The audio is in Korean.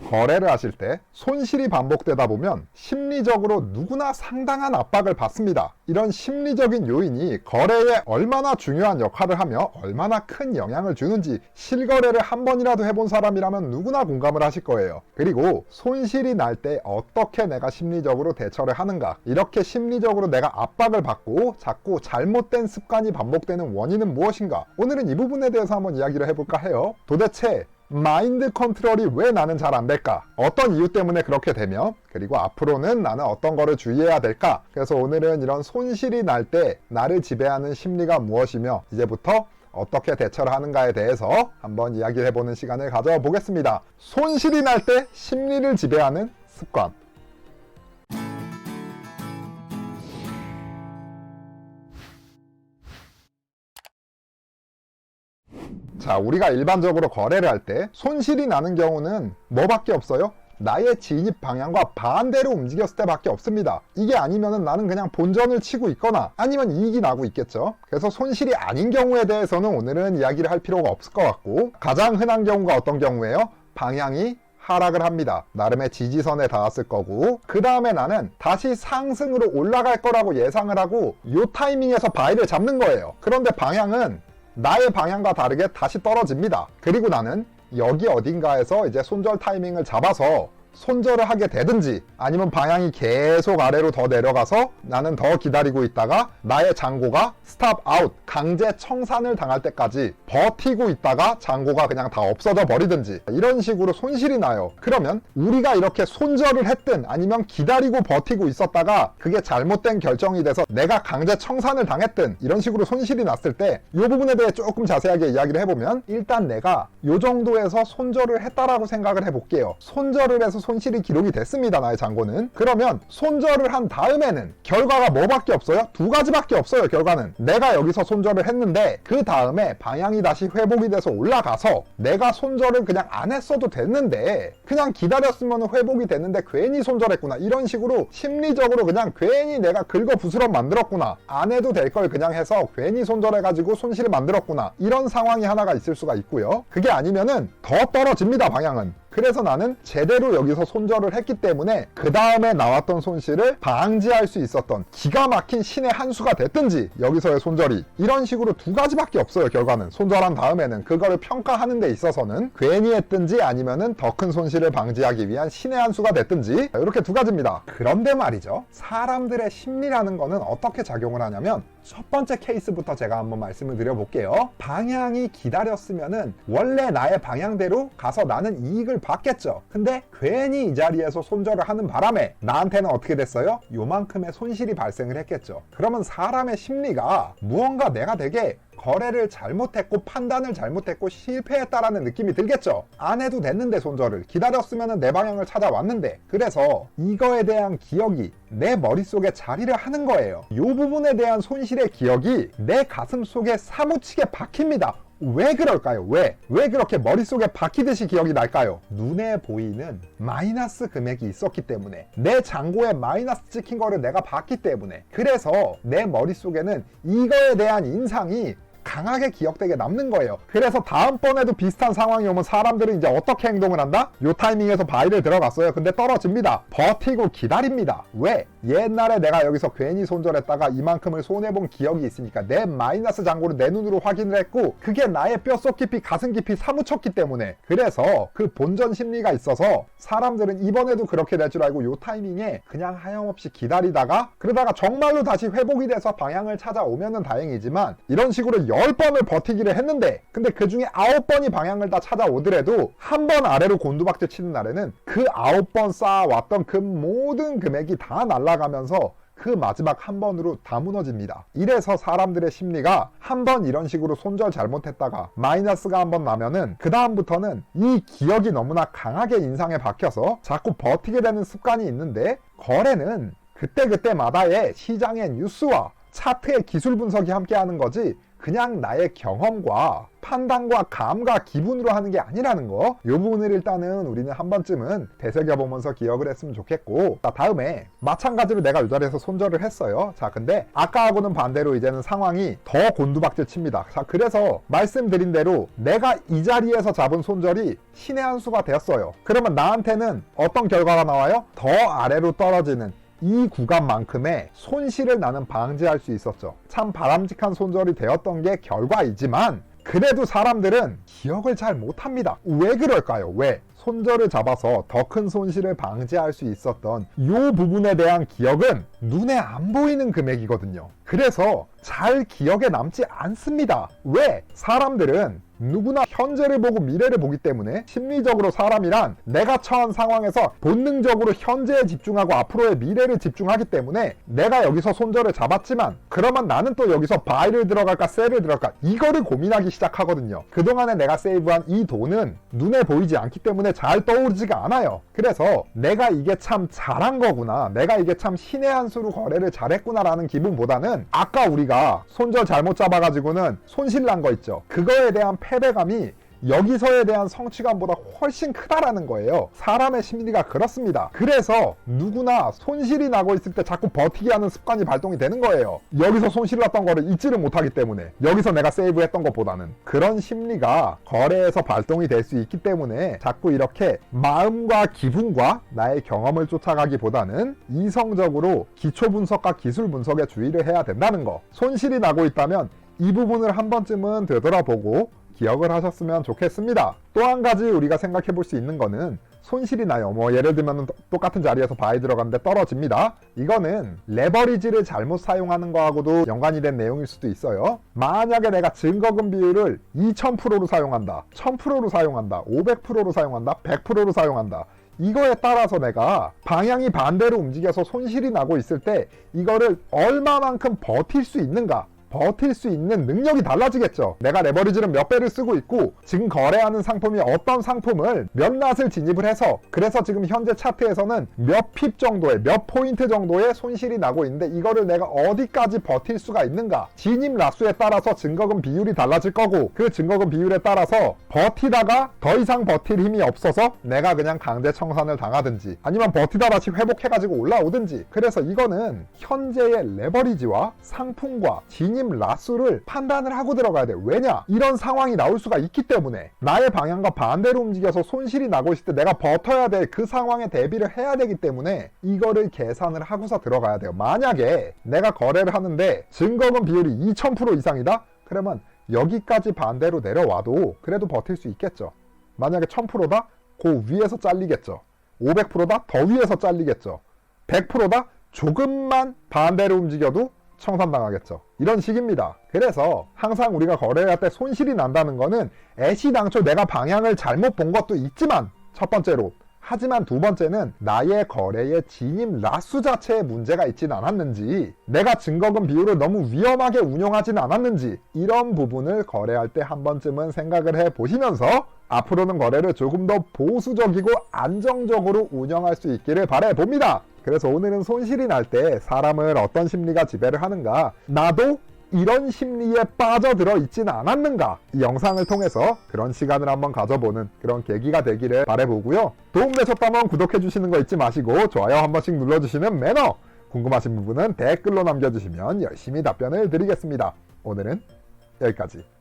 거래를 하실 때 손실이 반복되다 보면 심리적으로 누구나 상당한 압박을 받습니다. 이런 심리적인 요인이 거래에 얼마나 중요한 역할을 하며 얼마나 큰 영향을 주는지 실거래를 한 번이라도 해본 사람이라면 누구나 공감을 하실 거예요. 그리고 손실이 날 때 어떻게 내가 심리적으로 대처를 하는가, 이렇게 심리적으로 내가 압박을 받고 자꾸 잘못된 습관이 반복되는 원인은 무엇인가, 오늘은 이 부분에 대해서 한번 이야기를 해볼까 해요. 도대체 마인드 컨트롤이 왜 나는 잘 안 될까? 어떤 이유 때문에 그렇게 되며, 그리고 앞으로는 나는 어떤 거를 주의해야 될까? 그래서 오늘은 이런 손실이 날 때 나를 지배하는 심리가 무엇이며 이제부터 어떻게 대처를 하는가에 대해서 한번 이야기를 해보는 시간을 가져보겠습니다. 손실이 날 때 심리를 지배하는 습관. 자, 우리가 일반적으로 거래를 할 때 손실이 나는 경우는 뭐밖에 없어요? 나의 진입 방향과 반대로 움직였을 때밖에 없습니다. 이게 아니면은 나는 그냥 본전을 치고 있거나 아니면 이익이 나고 있겠죠. 그래서 손실이 아닌 경우에 대해서는 오늘은 이야기를 할 필요가 없을 것 같고, 가장 흔한 경우가 어떤 경우예요? 방향이 하락을 합니다. 나름의 지지선에 닿았을 거고, 그 다음에 나는 다시 상승으로 올라갈 거라고 예상을 하고 이 타이밍에서 바이를 잡는 거예요. 그런데 방향은 나의 방향과 다르게 다시 떨어집니다. 그리고 나는 여기 어딘가에서 이제 손절 타이밍을 잡아서 손절을 하게 되든지, 아니면 방향이 계속 아래로 더 내려가서 나는 더 기다리고 있다가 나의 잔고가 스탑 아웃, 강제 청산을 당할 때까지 버티고 있다가 잔고가 그냥 다 없어져 버리든지, 이런 식으로 손실이 나요. 그러면 우리가 이렇게 손절을 했든 아니면 기다리고 버티고 있었다가 그게 잘못된 결정이 돼서 내가 강제 청산을 당했든 이런 식으로 손실이 났을 때 이 부분에 대해 조금 자세하게 이야기를 해보면, 일단 내가 이 정도에서 손절을 했다라고 생각을 해볼게요. 손절을 해서 손실이 기록이 됐습니다. 나의 잔고는. 그러면 손절을 한 다음에는 결과가 뭐밖에 없어요? 두 가지밖에 없어요. 결과는 내가 여기서 손절을 했는데 그 다음에 방향이 다시 회복이 돼서 올라가서 내가 손절을 그냥 안 했어도 됐는데, 그냥 기다렸으면 회복이 됐는데 괜히 손절했구나, 이런 식으로 심리적으로 그냥 괜히 내가 긁어부스럼 만들었구나, 안 해도 될 걸 그냥 해서 괜히 손절해가지고 손실을 만들었구나, 이런 상황이 하나가 있을 수가 있고요. 그게 아니면은 더 떨어집니다. 방향은. 그래서 나는 제대로 여기서 손절을 했기 때문에 그 다음에 나왔던 손실을 방지할 수 있었던 기가 막힌 신의 한 수가 됐든지, 여기서의 손절이 이런 식으로 두 가지밖에 없어요. 결과는 손절한 다음에는 그거를 평가하는 데 있어서는 괜히 했든지 아니면은 더 큰 손실을 방지하기 위한 신의 한 수가 됐든지, 이렇게 두 가지입니다. 그런데 말이죠, 사람들의 심리라는 거는 어떻게 작용을 하냐면, 첫 번째 케이스부터 제가 한번 말씀을 드려볼게요. 방향이 기다렸으면은 원래 나의 방향대로 가서 나는 이익을 받겠죠. 근데 괜히 이 자리에서 손절을 하는 바람에 나한테는 어떻게 됐어요? 요만큼의 손실이 발생을 했겠죠. 그러면 사람의 심리가 무언가 내가 되게 거래를 잘못했고 판단을 잘못했고 실패했다라는 느낌이 들겠죠. 안 해도 됐는데 손절을 기다렸으면 내 방향을 찾아왔는데, 그래서 이거에 대한 기억이 내 머릿속에 자리를 하는 거예요. 이 부분에 대한 손실의 기억이 내 가슴 속에 사무치게 박힙니다. 왜 그럴까요? 왜 그렇게 머릿속에 박히듯이 기억이 날까요? 눈에 보이는 마이너스 금액이 있었기 때문에, 내 잔고에 마이너스 찍힌 거를 내가 봤기 때문에, 그래서 내 머릿속에는 이거에 대한 인상이 강하게 기억되게 남는 거예요. 그래서 다음번에도 비슷한 상황이 오면 사람들은 이제 어떻게 행동을 한다? 요 타이밍에서 바이를 들어갔어요. 근데 떨어집니다. 버티고 기다립니다. 왜? 옛날에 내가 여기서 괜히 손절했다가 이만큼을 손해본 기억이 있으니까 내 마이너스 잔고를 내 눈으로 확인을 했고, 그게 나의 뼛속 깊이 가슴 깊이 사무쳤기 때문에, 그래서 그 본전 심리가 있어서 사람들은 이번에도 그렇게 될 줄 알고 요 타이밍에 그냥 하염없이 기다리다가, 그러다가 정말로 다시 회복이 돼서 방향을 찾아오면은 다행이지만, 이런 식으로 10번을 버티기를 했는데, 근데 그 중에 9번이 방향을 다 찾아오더라도 한 번 아래로 곤두박질 치는 날에는 그 9번 쌓아왔던 그 모든 금액이 다 날아가면서 그 마지막 한 번으로 다 무너집니다. 이래서 사람들의 심리가 한 번 이런 식으로 손절 잘못했다가 마이너스가 한 번 나면은 그 다음부터는 이 기억이 너무나 강하게 인상에 박혀서 자꾸 버티게 되는 습관이 있는데, 거래는 그때그때마다의 시장의 뉴스와 차트의 기술 분석이 함께하는 거지, 그냥 나의 경험과 판단과 감과 기분으로 하는 게 아니라는 거, 이 부분을 일단은 우리는 한 번쯤은 되새겨보면서 기억을 했으면 좋겠고, 자, 다음에 마찬가지로 내가 이 자리에서 손절을 했어요. 자, 근데 아까하고는 반대로 이제는 상황이 더 곤두박질 칩니다. 자, 그래서 말씀드린 대로 내가 이 자리에서 잡은 손절이 신의 한 수가 되었어요. 그러면 나한테는 어떤 결과가 나와요? 더 아래로 떨어지는 이 구간만큼의 손실을 나는 방지할 수 있었죠. 참 바람직한 손절이 되었던 게 결과이지만, 그래도 사람들은 기억을 잘 못합니다. 왜 그럴까요? 왜? 손절을 잡아서 더 큰 손실을 방지할 수 있었던 이 부분에 대한 기억은 눈에 안 보이는 금액이거든요. 그래서 잘 기억에 남지 않습니다. 왜? 사람들은 누구나 현재를 보고 미래를 보기 때문에 심리적으로 사람이란 내가 처한 상황에서 본능적으로 현재에 집중하고 앞으로의 미래를 집중하기 때문에 내가 여기서 손절을 잡았지만 그러면 나는 또 여기서 buy를 들어갈까 sell을 들어갈까 이거를 고민하기 시작하거든요. 그동안에 내가 세이브한 이 돈은 눈에 보이지 않기 때문에 잘 떠오르지가 않아요. 그래서 내가 이게 참 잘한 거구나, 내가 이게 참 신의 한 수로 거래를 잘했구나 라는 기분보다는 아까 우리가 손절 잘못 잡아가지고는 손실 난 거 있죠. 그거에 대한 패배감이 여기서에 대한 성취감보다 훨씬 크다라는 거예요. 사람의 심리가 그렇습니다. 그래서 누구나 손실이 나고 있을 때 자꾸 버티기 하는 습관이 발동이 되는 거예요. 여기서 손실 났던 거를 잊지를 못하기 때문에, 여기서 내가 세이브했던 것보다는. 그런 심리가 거래에서 발동이 될 수 있기 때문에 자꾸 이렇게 마음과 기분과 나의 경험을 쫓아가기보다는 이성적으로 기초 분석과 기술 분석에 주의를 해야 된다는 거. 손실이 나고 있다면 이 부분을 한 번쯤은 되돌아보고 기억을 하셨으면 좋겠습니다. 또 한 가지 우리가 생각해 볼 수 있는 거는 손실이 나요. 뭐 예를 들면 똑같은 자리에서 바이 들어갔는데 떨어집니다. 이거는 레버리지를 잘못 사용하는 거하고도 연관이 된 내용일 수도 있어요. 만약에 내가 증거금 비율을 2000%로 사용한다, 1000%로 사용한다, 500%로 사용한다, 100%로 사용한다, 이거에 따라서 내가 방향이 반대로 움직여서 손실이 나고 있을 때 이거를 얼마만큼 버틸 수 있는가, 버틸 수 있는 능력이 달라지겠죠. 내가 레버리지는 몇 배를 쓰고 있고 지금 거래하는 상품이 어떤 상품을 몇 낫을 진입을 해서, 그래서 지금 현재 차트에서는 몇 핍 정도의, 몇 포인트 정도의 손실이 나고 있는데 이거를 내가 어디까지 버틸 수가 있는가. 진입 낫수에 따라서 증거금 비율이 달라질 거고, 그 증거금 비율에 따라서 버티다가 더 이상 버틸 힘이 없어서 내가 그냥 강제 청산을 당하든지 아니면 버티다 다시 회복해가지고 올라오든지. 그래서 이거는 현재의 레버리지와 상품과 진입 라수를 판단을 하고 들어가야 돼요. 왜냐? 이런 상황이 나올 수가 있기 때문에 나의 방향과 반대로 움직여서 손실이 나고 있을 때 내가 버텨야 될 그 상황에 대비를 해야 되기 때문에 이거를 계산을 하고서 들어가야 돼요. 만약에 내가 거래를 하는데 증거금 비율이 2000% 이상이다? 그러면 여기까지 반대로 내려와도 그래도 버틸 수 있겠죠. 만약에 1000%다? 그 위에서 잘리겠죠. 500%다? 더 위에서 잘리겠죠. 100%다? 조금만 반대로 움직여도 청산당하겠죠. 이런 식입니다. 그래서 항상 우리가 거래할 때 손실이 난다는 거는 애시당초 내가 방향을 잘못 본 것도 있지만, 첫 번째로, 하지만 두 번째는 나의 거래의 진입 라수 자체에 문제가 있진 않았는지, 내가 증거금 비율을 너무 위험하게 운용하진 않았는지, 이런 부분을 거래할 때 한 번쯤은 생각을 해 보시면서 앞으로는 거래를 조금 더 보수적이고 안정적으로 운영할 수 있기를 바라봅니다. 그래서 오늘은 손실이 날 때 사람을 어떤 심리가 지배를 하는가, 나도 이런 심리에 빠져들어 있지는 않았는가, 이 영상을 통해서 그런 시간을 한번 가져보는 그런 계기가 되기를 바라보고요. 도움되셨다면 구독해주시는 거 잊지 마시고 좋아요 한 번씩 눌러주시는 매너, 궁금하신 부분은 댓글로 남겨주시면 열심히 답변을 드리겠습니다. 오늘은 여기까지.